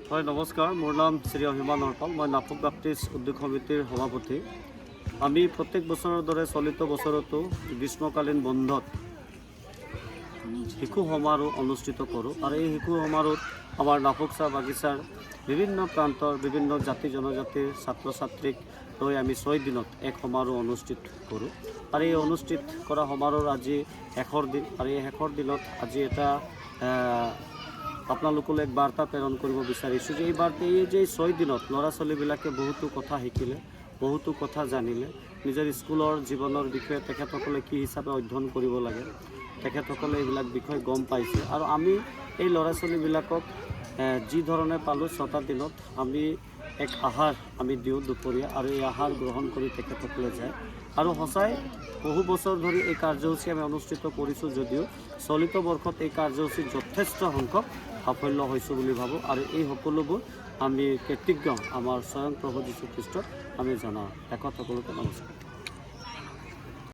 হয় নমস্কাৰ, মোৰ নাম শ্ৰী অহিমা নৰপাল। মই নাফক বাপ্তিষ্ট উদ্যোগ সমিতিৰ সভাপতি। আমি প্ৰত্যেক বছৰৰ দৰে চলিত বছৰতো গ্ৰীষ্মকালীন বন্ধত শিশু সমাৰোহ অনুষ্ঠিত কৰোঁ আৰু এই শিশু সমাৰোহত আমাৰ নাফক চাহ বাগিচাৰ বিভিন্ন প্ৰান্তৰ বিভিন্ন জাতি জনজাতিৰ ছাত্ৰ ছাত্ৰীক লৈ আমি 6 দিনত এক সমাৰোহ অনুষ্ঠিত কৰোঁ আৰু এই অনুষ্ঠিত কৰা সমাৰোহৰ আজি শেষৰ দিন আৰু এই শেষৰ দিনত আজি এটা আপোনালোকলৈ এক বাৰ্তা প্ৰেৰণ কৰিব বিচাৰিছোঁ যে এই যে 6 দিনত ল'ৰা ছোৱালীবিলাকে বহুতো কথা শিকিলে, বহুতো কথা জানিলে, নিজৰ স্কুলৰ জীৱনৰ বিষয়ে তেখেতসকলে কি হিচাপে অধ্যয়ন কৰিব লাগে তেখেতসকলে এইবিলাক বিষয় গম পাইছে আৰু আমি এই ল'ৰা ছোৱালীবিলাকক যি ধৰণে পালোঁ 6টা দিনত আমি এক আহাৰ আমি দিওঁ দুপৰীয়া আৰু এই আহাৰ গ্ৰহণ কৰি তেখেতসকলে যায় আৰু সঁচাই বহু বছৰ ধৰি এই কাৰ্যসূচী আমি অনুষ্ঠিত কৰিছোঁ যদিও চলিত বৰ্ষত এই কাৰ্যসূচীত যথেষ্ট সংখ্যক সাফল্য হৈছোঁ বুলি ভাবোঁ আৰু এই সকলোবোৰ আমি কৃতজ্ঞ আমাৰ স্বয়ং প্ৰভু যীশু খ্ৰীষ্টক আমি জনাওঁ। সকলোকে নমস্কাৰ।